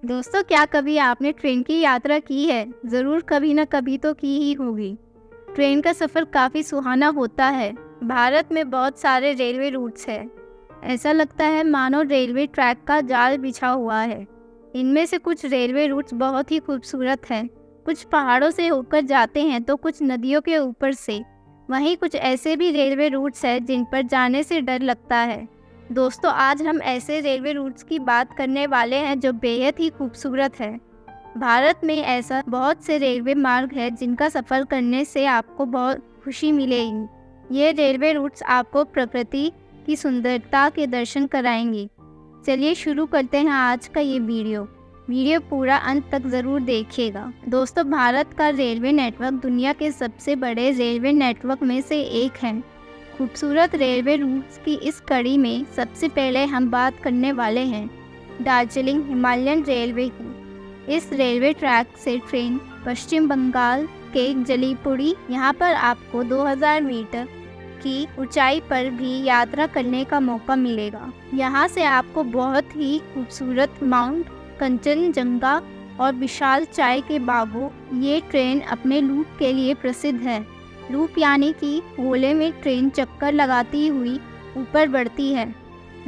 दोस्तों, क्या कभी आपने ट्रेन की यात्रा की है? ज़रूर कभी न कभी तो की ही होगी। ट्रेन का सफ़र काफ़ी सुहाना होता है। भारत में बहुत सारे रेलवे रूट्स हैं। ऐसा लगता है मानो रेलवे ट्रैक का जाल बिछा हुआ है। इनमें से कुछ रेलवे रूट्स बहुत ही खूबसूरत हैं। कुछ पहाड़ों से होकर जाते हैं तो कुछ नदियों के ऊपर से। वहीं कुछ ऐसे भी रेलवे रूट्स हैं जिन पर जाने से डर लगता है। दोस्तों, आज हम ऐसे रेलवे रूट्स की बात करने वाले हैं जो बेहद ही खूबसूरत है। भारत में ऐसा बहुत से रेलवे मार्ग है जिनका सफ़र करने से आपको बहुत खुशी मिलेगी। ये रेलवे रूट्स आपको प्रकृति की सुंदरता के दर्शन कराएंगे। चलिए शुरू करते हैं आज का ये वीडियो पूरा अंत तक ज़रूर देखिएगा। दोस्तों, भारत का रेलवे नेटवर्क दुनिया के सबसे बड़े रेलवे नेटवर्क में से एक है। खूबसूरत रेलवे रूट्स की इस कड़ी में सबसे पहले हम बात करने वाले हैं दार्जिलिंग हिमालयन रेलवे की। इस रेलवे ट्रैक से ट्रेन पश्चिम बंगाल के जलीपुड़ी, यहाँ पर आपको 2000 मीटर की ऊंचाई पर भी यात्रा करने का मौका मिलेगा। यहाँ से आपको बहुत ही खूबसूरत माउंट कंचनजंगा और विशाल चाय के बागों। ये ट्रेन अपने लूप के लिए प्रसिद्ध है। लूप यानी कि गोले में ट्रेन चक्कर लगाती हुई ऊपर बढ़ती है।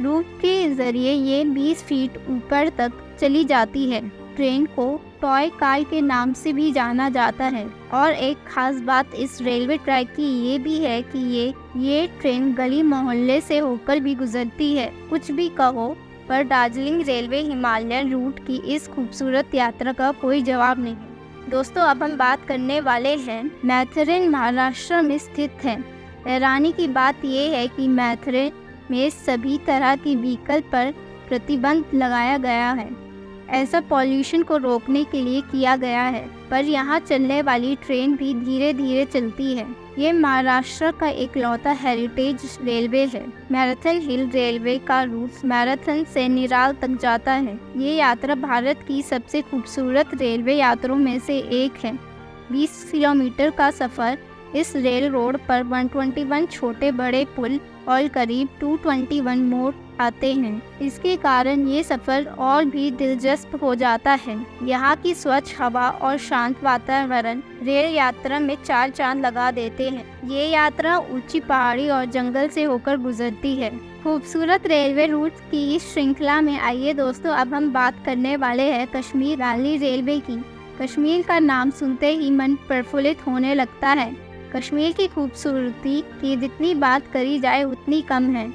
लूप के ज़रिए ये 20 फीट ऊपर तक चली जाती है। ट्रेन को टॉय कार के नाम से भी जाना जाता है। और एक खास बात इस रेलवे ट्रैक की ये भी है कि ये ट्रेन गली मोहल्ले से होकर भी गुजरती है। कुछ भी कहो, पर दार्जिलिंग रेलवे हिमालयन रूट की इस खूबसूरत यात्रा का कोई जवाब नहीं। दोस्तों, अब हम बात करने वाले हैं मैथुरन महाराष्ट्र में स्थित है। हैरानी की बात यह है कि मैथुरन में सभी तरह की व्हीकल पर प्रतिबंध लगाया गया है। ऐसा पॉल्यूशन को रोकने के लिए किया गया है, पर यहाँ चलने वाली ट्रेन भी धीरे धीरे चलती है। ये महाराष्ट्र का इकलौता हेरिटेज रेलवे है। मैराथन हिल रेलवे का रूट मैराथन से निराल तक जाता है। ये यात्रा भारत की सबसे खूबसूरत रेलवे यात्राओं में से एक है। 20 किलोमीटर का सफ़र इस रेल रोड पर 121 छोटे बड़े पुल और करीब 221 मोड़ आते हैं। इसके कारण ये सफ़र और भी दिलचस्प हो जाता है। यहाँ की स्वच्छ हवा और शांत वातावरण रेल यात्रा में 4 चांद लगा देते हैं। ये यात्रा ऊंची पहाड़ी और जंगल से होकर गुजरती है। खूबसूरत रेलवे रूट की इस श्रृंखला में आइए दोस्तों, अब हम बात करने वाले हैं कश्मीर वैली रेलवे की। कश्मीर का नाम सुनते ही मन प्रफुल्लित होने लगता है। कश्मीर की खूबसूरती की जितनी बात करी जाए उतनी कम है।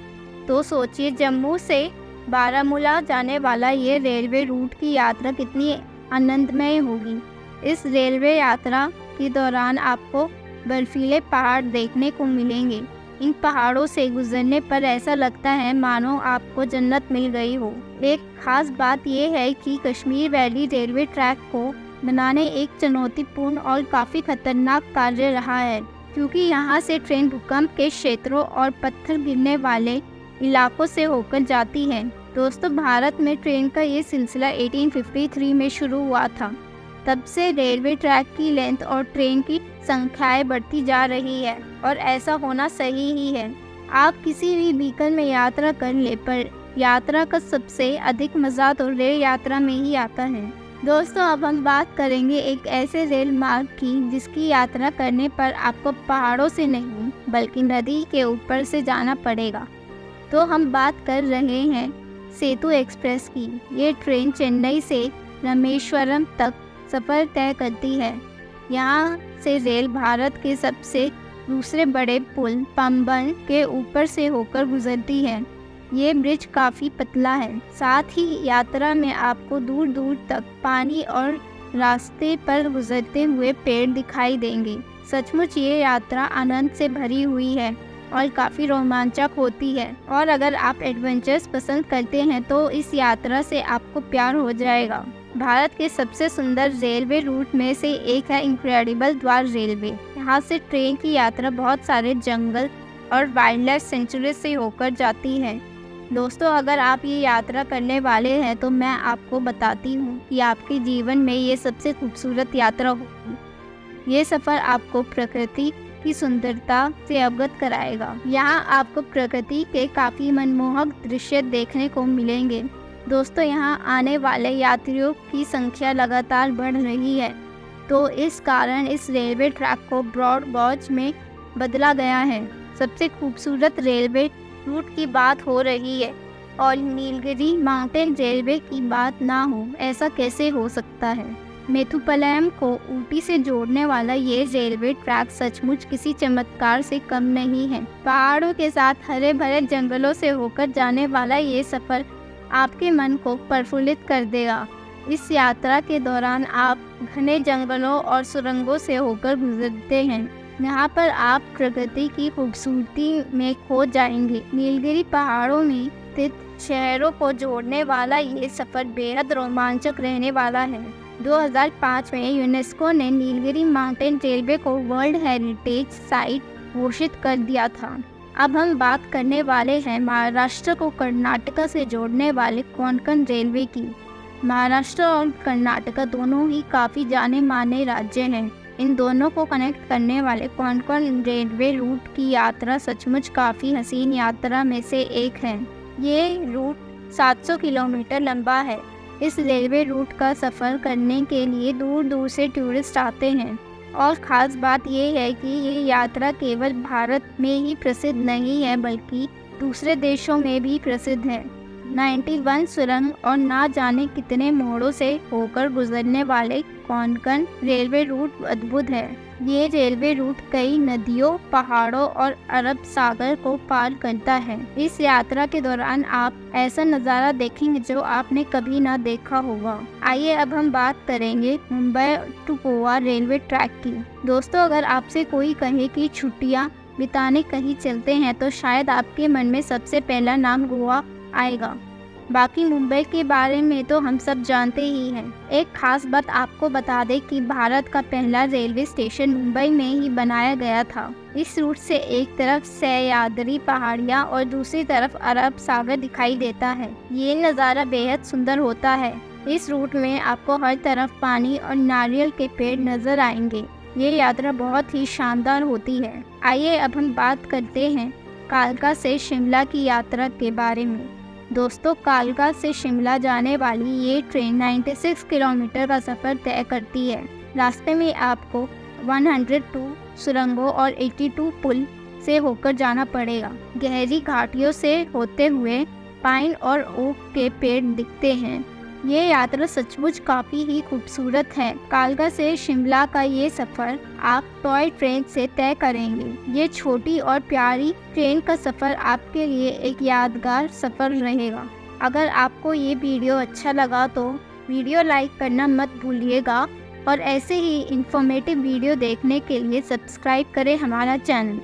तो सोचिए, जम्मू से बारामूला जाने वाला ये रेलवे रूट की यात्रा कितनी आनंदमय होगी। इस रेलवे यात्रा के दौरान आपको बर्फीले पहाड़ देखने को मिलेंगे। इन पहाड़ों से गुजरने पर ऐसा लगता है मानो आपको जन्नत मिल गई हो। एक खास बात यह है कि कश्मीर वैली रेलवे ट्रैक को बनाने एक चुनौतीपूर्ण और काफ़ी खतरनाक कार्य रहा है, क्योंकि यहाँ से ट्रेन भूकंप के क्षेत्रों और पत्थर गिरने वाले इलाकों से होकर जाती है। दोस्तों, भारत में ट्रेन का ये सिलसिला 1853 में शुरू हुआ था। तब से रेलवे ट्रैक की लेंथ और ट्रेन की संख्याएं बढ़ती जा रही है, और ऐसा होना सही ही है। आप किसी भी व्हीकल में यात्रा कर ले, पर यात्रा का सबसे अधिक मज़ा तो रेल यात्रा में ही आता है। दोस्तों, अब हम बात करेंगे एक ऐसे रेल मार्ग की जिसकी यात्रा करने पर आपको पहाड़ों से नहीं बल्कि नदी के ऊपर से जाना पड़ेगा। तो हम बात कर रहे हैं सेतु एक्सप्रेस की। ये ट्रेन चेन्नई से रामेश्वरम तक सफ़र तय करती है। यहाँ से रेल भारत के सबसे दूसरे बड़े पुल पंबन के ऊपर से होकर गुजरती है। ये ब्रिज काफ़ी पतला है। साथ ही यात्रा में आपको दूर दूर तक पानी और रास्ते पर गुजरते हुए पेड़ दिखाई देंगे। सचमुच ये यात्रा आनंद से भरी हुई है और काफ़ी रोमांचक होती है। और अगर आप एडवेंचर्स पसंद करते हैं तो इस यात्रा से आपको प्यार हो जाएगा। भारत के सबसे सुंदर रेलवे रूट में से एक है इनक्रेडिबल द्वार रेलवे। यहाँ से ट्रेन की यात्रा बहुत सारे जंगल और वाइल्ड लाइफ सेंचुरी से होकर जाती है। दोस्तों, अगर आप ये यात्रा करने वाले हैं तो मैं आपको बताती हूँ कि आपके जीवन में ये सबसे खूबसूरत यात्रा होगी। ये सफ़र आपको प्रकृति की सुंदरता से अवगत कराएगा। यहाँ आपको प्रकृति के काफ़ी मनमोहक दृश्य देखने को मिलेंगे। दोस्तों, यहाँ आने वाले यात्रियों की संख्या लगातार बढ़ रही है, तो इस कारण इस रेलवे ट्रैक को ब्रॉड गॉज में बदला गया है। सबसे खूबसूरत रेलवे रूट की बात हो रही है और नीलगिरी माउंटेन रेलवे की बात ना हो, ऐसा कैसे हो सकता है। मेथुपलैम को ऊटी से जोड़ने वाला ये रेलवे ट्रैक सचमुच किसी चमत्कार से कम नहीं है। पहाड़ों के साथ हरे भरे जंगलों से होकर जाने वाला ये सफ़र आपके मन को प्रफुल्लित कर देगा। इस यात्रा के दौरान आप घने जंगलों और सुरंगों से होकर गुजरते हैं। यहाँ पर आप प्रकृति की खूबसूरती में खो जाएंगे। नीलगिरी पहाड़ों में स्थित शहरों को जोड़ने वाला ये सफ़र बेहद रोमांचक रहने वाला है। 2005 में यूनेस्को ने नीलगिरी माउंटेन रेलवे को वर्ल्ड हेरिटेज साइट घोषित कर दिया था। अब हम बात करने वाले हैं महाराष्ट्र को कर्नाटक से जोड़ने वाले कोंकण रेलवे की। महाराष्ट्र और कर्नाटक दोनों ही काफ़ी जाने माने राज्य हैं। इन दोनों को कनेक्ट करने वाले कोंकण रेलवे रूट की यात्रा सचमुच काफ़ी हसीन यात्रा में से एक है। ये रूट 700 किलोमीटर लंबा है। इस रेलवे रूट का सफ़र करने के लिए दूर दूर से टूरिस्ट आते हैं और ख़ास बात यह है कि ये यात्रा केवल भारत में ही प्रसिद्ध नहीं है बल्कि दूसरे देशों में भी प्रसिद्ध है। 91 सुरंग और ना जाने कितने मोड़ों से होकर गुजरने वाले कोंकण रेलवे रूट अद्भुत है। ये रेलवे रूट कई नदियों, पहाड़ों और अरब सागर को पार करता है। इस यात्रा के दौरान आप ऐसा नज़ारा देखेंगे जो आपने कभी ना देखा होगा। आइए अब हम बात करेंगे Mumbai to Goa railway track की। दोस्तों, अगर आपसे कोई कहे कि छुट्टियाँ बिताने कहीं चलते हैं तो शायद आपके मन में सबसे पहला नाम गोवा आएगा। बाकी मुंबई के बारे में तो हम सब जानते ही हैं। एक खास बात आपको बता दें कि भारत का पहला रेलवे स्टेशन मुंबई में ही बनाया गया था। इस रूट से एक तरफ सह्याद्री पहाड़ियाँ और दूसरी तरफ अरब सागर दिखाई देता है। ये नज़ारा बेहद सुंदर होता है। इस रूट में आपको हर तरफ पानी और नारियल के पेड़ नजर आएंगे। ये यात्रा बहुत ही शानदार होती है। आइए अब हम बात करते हैं कालका से शिमला की यात्रा के बारे में। दोस्तों, कालका से शिमला जाने वाली ये ट्रेन 96 किलोमीटर का सफ़र तय करती है। रास्ते में आपको 102 सुरंगों और 82 पुल से होकर जाना पड़ेगा। गहरी घाटियों से होते हुए पाइन और ओक के पेड़ दिखते हैं। ये यात्रा सचमुच काफ़ी ही खूबसूरत है। कालका से शिमला का ये सफ़र आप टॉय ट्रेन से तय करेंगे। ये छोटी और प्यारी ट्रेन का सफ़र आपके लिए एक यादगार सफ़र रहेगा। अगर आपको ये वीडियो अच्छा लगा तो वीडियो लाइक करना मत भूलिएगा और ऐसे ही इंफॉर्मेटिव वीडियो देखने के लिए सब्सक्राइब करें हमारा चैनल।